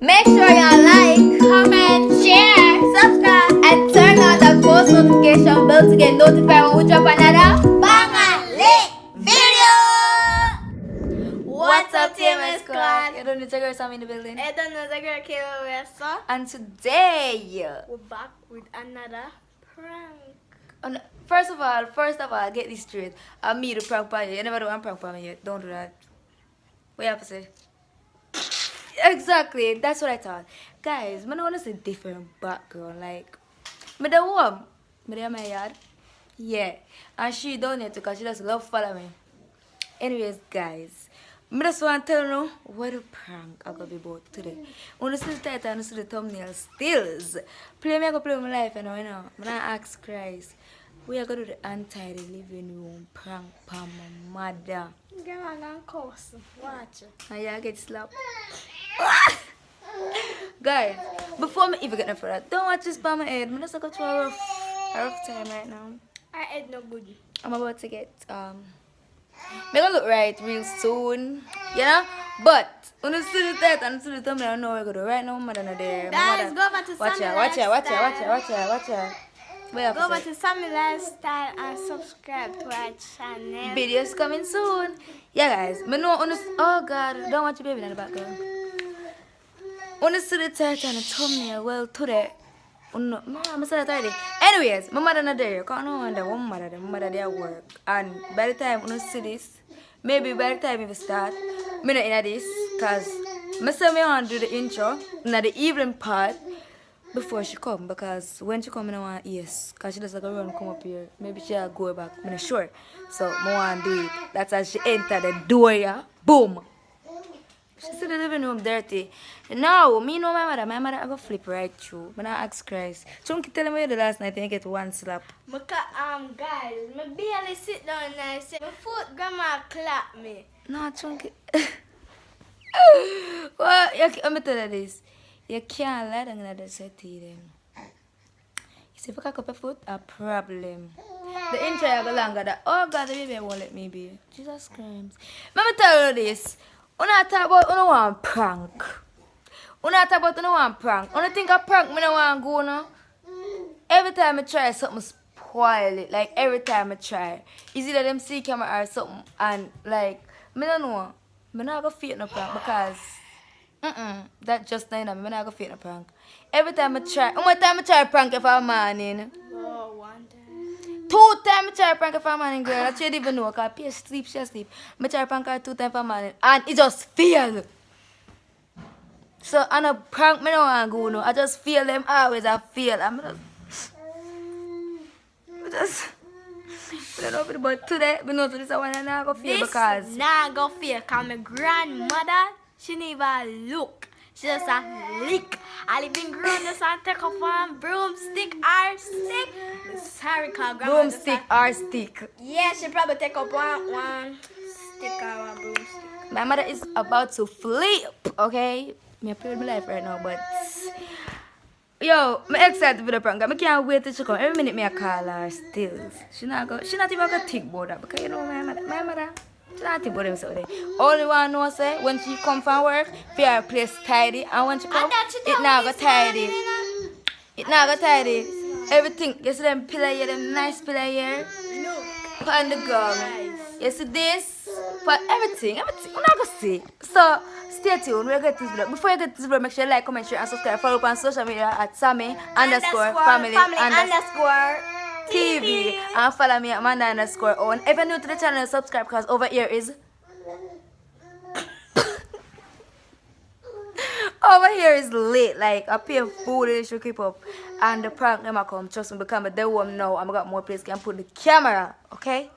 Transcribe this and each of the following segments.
Make sure you like, comment, share, subscribe, and turn on the post notification bell to get notified when we drop another banger lit video. What's up, TMS Squad? You don't need to go Sam in the building. I don't know the girl Kayla. And today, We're back with another prank. first of all, get this straight. I'm me the prank party. You never do one prank for me yet. Don't do that. What you have to say? Exactly, that's what I thought. Guys, I want to see different background. Like, me the home, me there my yard. Yeah, and she down here too because she just love follow me. Anyways, guys, I just want to tell you what a prank I'm going to be about today. When you see the title and you see the thumbnail stills, play me, I go play my life, you know. I'm going to ask Christ, we are going to do the Untidy living room prank for my mother. Girl, I'm gonna curse. Watch it. And you get slapped. Guys, before me even get no further, don't watch this by my head. I'm just going through a rough time right now. I head no good. I'm about to get make it look right real soon, you know. But when you see the title and you see the thumbnail, I know we're gonna do right now. Mother not there. Guys, go over to watch Sammy ya. Watch ya. Go over to Sammy Lifestyle and subscribe to our channel. Videos coming soon. Yeah, guys. Me know on this. Oh God, don't want your baby in the background. When you see the title and the thumbnail, well, today. No, I'm saying that already. Anyways, my mother not there. Can't no wonder one mother. My mother there at work. And by the time when you see this, maybe by the time we start, me not in this, cause I say me want to do the intro, not the evening part, before she come. Because when she come, I want yes, cause she just like a run come up here. Maybe she'll go back. I'm not sure. So I want to do it. That's as she enter the door, yeah. Boom. She said the living room dirty. Now, me know my mother I go flip right through. When I ask Christ, Chunky tell me the last night and you get one slap. Because, guys, I barely sit down and I say, my foot grandma clap me. No, Chunky. Well, let me tell you this. You can't lie down in the settee them. You see, if you cock up your foot, a problem. The intro I go longer that, oh God, the baby won't let me be. Jesus Christ. Let me tell you this. When I talk about when I want prank. When I talk about when I want prank. When I think of prank, I don't want to go no. Every time I try something spoil it. Like every time I try. Is either them see camera or something and like I don't know. I'm not gonna fake no prank because that just not enough. I'm not gonna fake no prank. Every time I try, one time I try prank if I'm morning. Oh, one time. 2 times I try prank if I'm morning, girl. I didn't even know because she sleep. I try prank her 2 times for morning and it just fail. So I no prank me no want go no. I just feel them always. I feel. I don't know, but today we know this one and I go feel because This nah go feel because my grandmother, she never look. She just a lick. I live in grown just and take up one broomstick or stick. Sorry, cause grandma broomstick or stick. Yeah, she probably take up one stick or one broomstick. My mother is about to flip, okay? Me play with my life right now, but yo, I'm excited for the prank. I can't wait till she come. Every minute me I call her still. She not even gonna think about that because you know my mother, she not think about them so there. Only one know say when she come from work, her place tidy, and when she come, it now go tidy. It now go tidy. Everything, you see them pillow here, them nice pillow here. No. Put on the ground. You see this? Put everything. We're not gonna see. So stay tuned. We'll get this video. Before you get this video, make sure you like, comment, share, and subscribe. Follow up on social media at Sammy_family_TV. And follow me at Amanda_own. If you're new to the channel, subscribe because over here is over here is lit. Like I pay food and should keep up. And the prank never come. Trust me, because they won't know. I'm got more place can put the camera. Okay?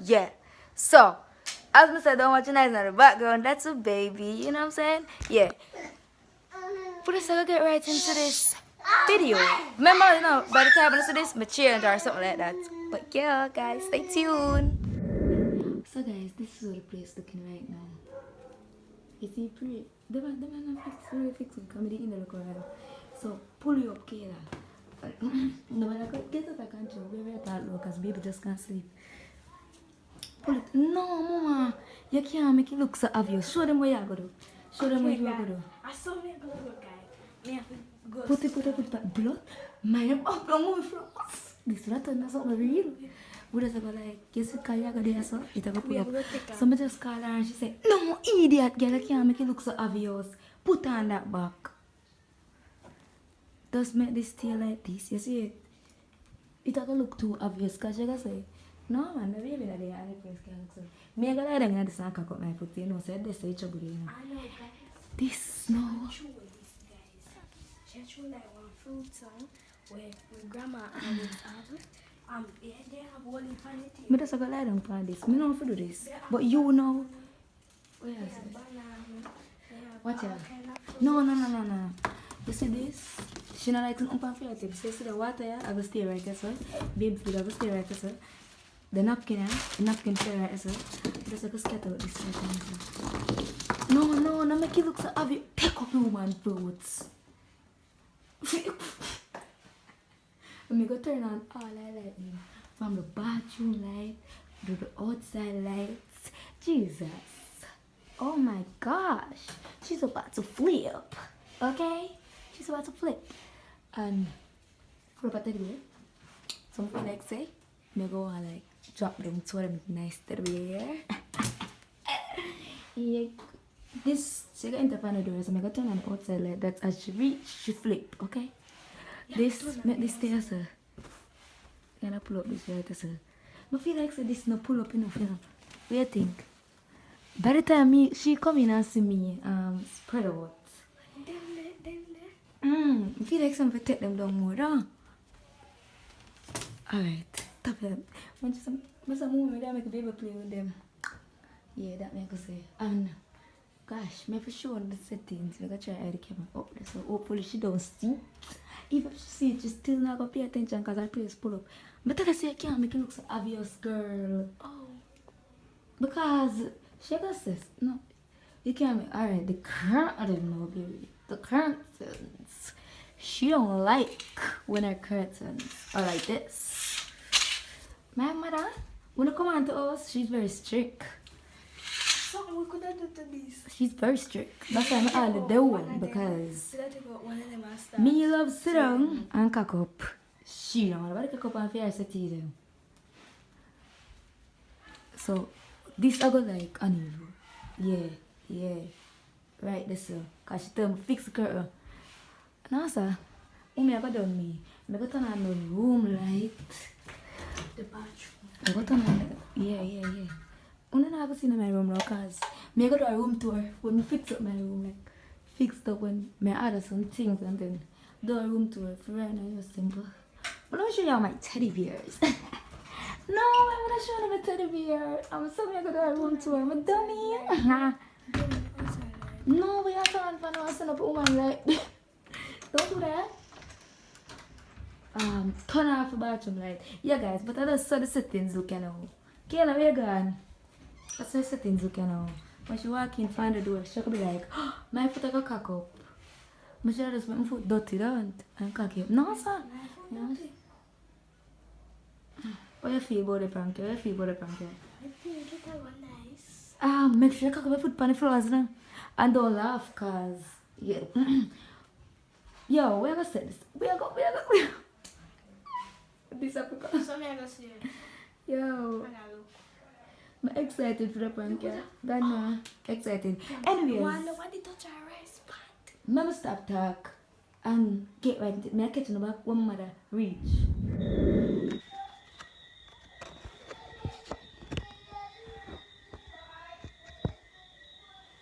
Yeah. So as I said, don't watch your eyes in the background. That's a baby. You know what I'm saying? Yeah. But let's get right into this video. Remember, you know, by the time I see this, my change or something like that. But yeah, guys, stay tuned. So guys, this is what the place looking right now. You see, pretty. The man not fixing comedy in the local area. So pull you up, Kayla. No man, I get out of control. We're at that low because baby just can't sleep. Pull it. No, mama. You can't make it look so obvious. Show them what you're going to do. Show them what you're going to do. I saw me go look, guys. put it, blood. My up, don't move from us. This is not something real. We just go like, yes, you can't go there, so it go pull up. So I just call her and she said, no, idiot, girl, I can't make it look so obvious. Put on that back. Just make this stay like this, you see it? It doesn't look too obvious, because she gonna say, no man, the baby that they are the place can look so. Me I go like them in the sun, cock up my foot, you know, so they say trouble, you know. I know, guys. This, no. She chew with this, guys. She chew like one fruit song where grandma always have. Yeah, they have all in panity. Me just go lie down for this. Me know how to do this. But you know. Where is it? Watch out. No. You see this? She not like to open for your tip. So you see the water here? I will stay right there, sir. Baby food, I will stay right there, sir. The napkin here? The napkin stay right there, sir. Just like a scatter out this right now, sir. No, make it look so obvious. Take up human fruits. When we go turn on all I like from the bathroom light to the outside lights. Jesus. Oh my gosh. She's about to flip. Okay? She's about to flip. And flip at the way. Something like say, me go and like drop them to them nice there. Yeah. This she got into the door, so I go turn on the outside light. That's as she reach, she flip, okay? This make this stay sir. Can I pull up this right sir? I feel like this no pull up enough, you know. What do you think? By the time she come in and see me spread out. I feel like something take them down more, huh? Alright, top them. When some movie that make a baby play with them. Yeah, that make us say. And gosh, me for sure on the settings. I'm gonna try to hide the camera up there, so hopefully she don't see. Even if she see it, she still not gonna pay attention because her place pull up. But I say I can't make it look so obvious, girl. Oh. Because she gonna say, no, you can't make, alright, the current, I don't know, baby. The curtains. She don't like when her curtains are like this. My mother, when you come on to us, she's very strict. Something we could have done to this. She's very strict. That's why I'm all the doing because me love sit down and cock up. She don't want to cock up and fear sit them. So this I go like unusual. Yeah. Right this cause she tell me fix the curtain. Now sir, me I go down me. I go turn on the room light. The bathroom. I go turn on yeah. I don't have seen in my room now because I go to a room tour when I fix up my room, like fixed up when I add some things and then do a room tour for right now, just simple. But let me show you all my teddy bears. No, I'm gonna show you my teddy bear. I'm sorry I go to a room tour. I'm a dummy. No, we have to run for now and send up a woman like don't do that. Turn off the bathroom light. Yeah guys, but I just saw the settings looking now. Kayla, where you gone? That's how settings look now. When she walk in, find the door, she could be like, oh, my foot I got cock up. But she just make my foot dirty, don't? And cock it. No, sir. How you feel about the prank? I think it was nice. Make sure you cock up your foot on the floors now. And don't laugh, cause, yeah. Yo, where I go say this? Where I go? This Africa. So I'm going to see it. Yo. I'm excited for the prank, yeah. Dana, excited. Anyways, what did touch our rice pot? Mama stop talk and get right into it. I catch in the back one mother reach.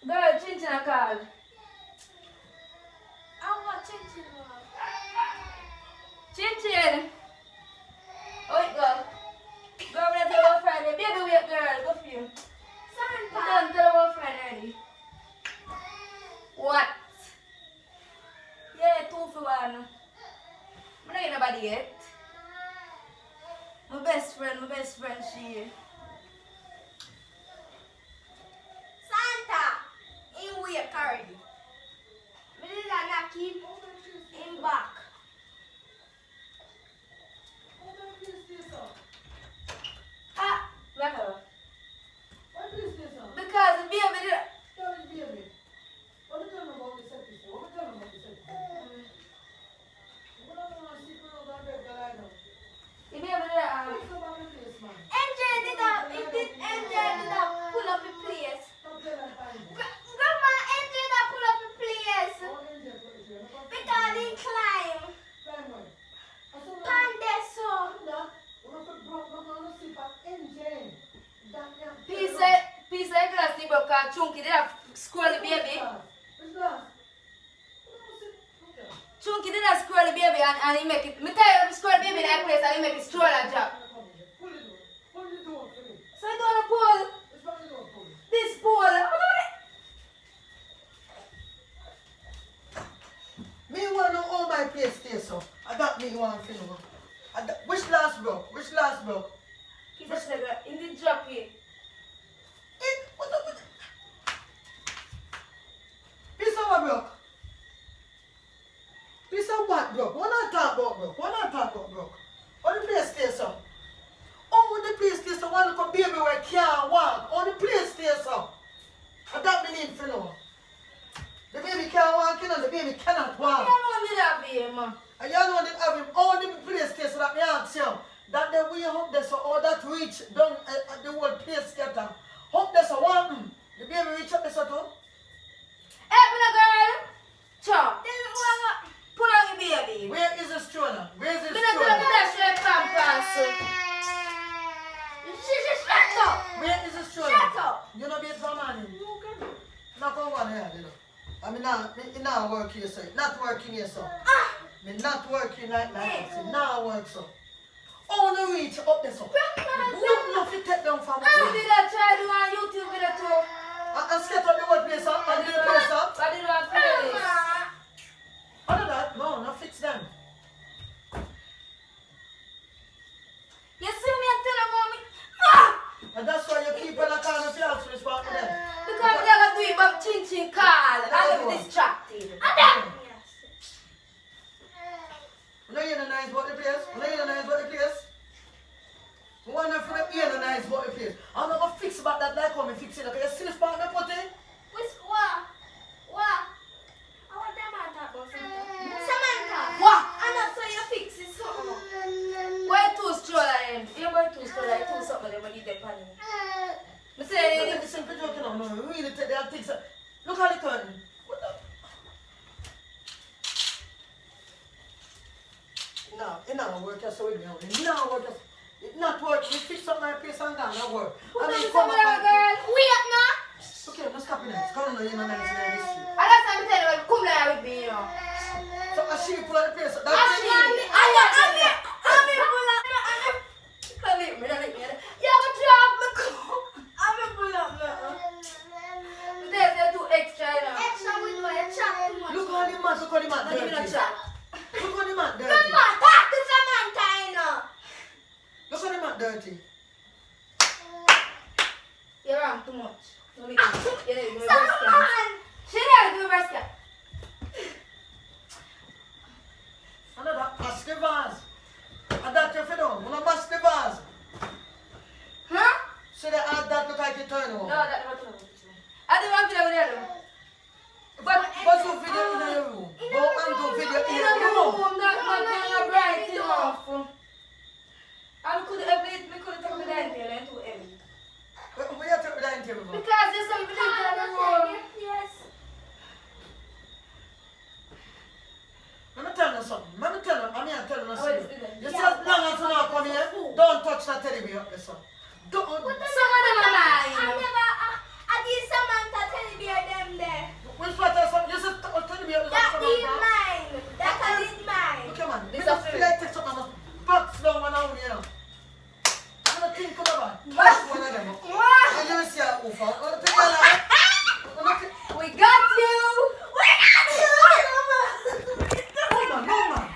Girl, Chin Chin a call. I want Chin Chin. Chin Chin. Oh, it go. Go over there to our friend. Baby, wait, girl. Go for you. Santa. Done, tell our friend already. What? Yeah, 2 for 1. I'm not getting nobody yet. My best friend, she. Santa. In wait, already. Me did not keep him back. Never. Because the baby did. Chunky did a scroll the baby. Chunky did a scroll the baby and he make it. Me tell you, scroll the baby in that place and he make it stroll and drop. So you don't pull. This pull. Me want to know how my place stays so. I got me one thing. Which last broke? Which last broke? He just like in the drop here. What the? Piece of what broke? Piece of what broke? What not talk about broke? What not talk about broke? How the place stays so? How the place stays so? One look a baby where can't walk. How the place stays so? And that me need to know. The baby can't walk, you know, the baby cannot walk. You don't need that baby, man. And you know that have him all the place there so that me ask you that the way up there so all that reach down at the whole place scatter. Up there so what him? The baby reach up there so too? Hey, me girl. Chop. Pull on your baby. Where is the stroller? Where is the Me not stroller? gonna dash your pampers. Shut up. Where is the stroller? Shut up. You know beat for money. Not come on here, you know. I mean not working here, so not working here, so. Me not working like this. Not work so. Oh no reach up there so. Look if you take down from I did a try to do on YouTube video too. and skate up the whole place up and do the place up. I did one place. Other that, no, not fix them. You see me and tell her mommy? No! And that's why you keep on a kind of flags for this part of them. Because they are doing about chin chin call. I am distracted. You know you're nice about the place? You know you're nice about the place? You want to feel you're nice about the place? I'm not going to fix about that like how me fix it. Okay, you see this part of me put in? What? I want them to talk about something. Samantha. What? I know so you fix it something. Why two stroller them? You buy two stroller, two something them when you get money. Me say Look at the simple joke, you know. No, we really take their things. Look at the curtain. What the? No, it not work as with me. It not work as. It not work. We fix up my place and gone. Not work. I mean, come on, girl. We up now. okay, let's copy that. Come on, you know, nice in this street. And that's why I'm telling you, come there with me, you know. So I see you pull out the place. That's I'm it. Come here, me, don't let me. You have a drop me come. I'm a pull up now. They're too extra, you know. Extra with my chat too much. Look how the man, look how the man Not even a dirty. chat. Look how the man dirty. Mama, talk to Samantha, you know. Look how the man dirty. You're wrong too much. No, you didn't give me breast Someone. cancer. She didn't give me breast cancer. Another mash the vase. And that you feel down. Wanna mash the vase. Huh? So that look like you turn No, over. that never told me. I didn't want to do that. But do video in your room. Go and do video in In your the room. room, that's not bright enough. I couldn't take my dining table and too heavy. Where you take the dining table from? Because there's some video in the room. Yes. Let me tell you something. Let me tell you. I'm here telling you Oh, wait, something. it's You good. see as long as you not come here, don't touch that teddy bear up there, son. Don't. Some of them are mine. I give Samantha teddy bear them there. Which part of something? You said teddy bear is That from is my mine. That is mine. Look here, man. It's It's a a food. like take something and box down one out here. I'm gonna think about touch one of them. And you will see a oof. I'm gonna take your life. We got you. No, man.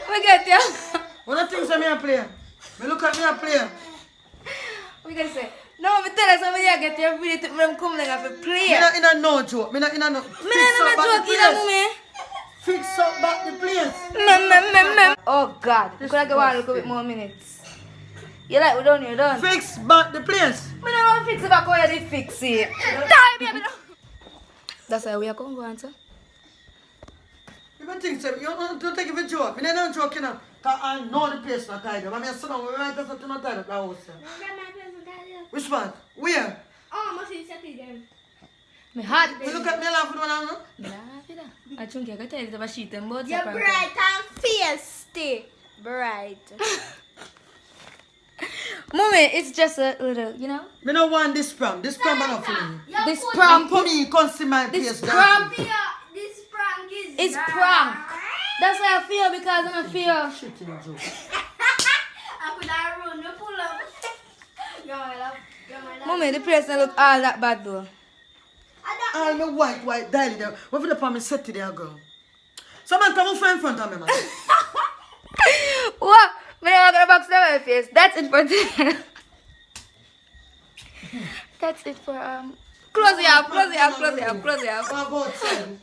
We got you. One of the things that me a play. Me look at me a play. We can say, no, me tell us somebody I get your video to them come like a play. Me not in a no joke. Me not in a no. Me not joke either, me. Fix up back the place. Oh God, could I go on a little bit more minutes? You like we done, you done. Fix back the place. Me don't want to fix it back how you did fix it. Die, baby. That's why we are going to go answer. You don't think so? You don't take it for joke. Me not joke, you know. Cause I know the place not tied up. I mean, sit down. We might have to not tied up the house. Which one? Where? Oh, must be settled them. Me hot. You look at me laughing when I'm Me laugh it. I think I can tell you about sheet and boards. You're bright and feisty. bright. Mommy, it's just a little, you know. Me no want this prom. This prom are not for me. This Come prank. for me, come see my This place. prank. This prank is It's prank. That's how I feel because I feel. Shit, you joke. I could have run the pull up. Yo, my love. Mommy, the place don't look all that bad though. I'm a white daily there. What for the palm is set to there, girl? Someone come in front of me, man. What? Me not gonna box down my face. That's it for today. That's it for Close it up. What about 10?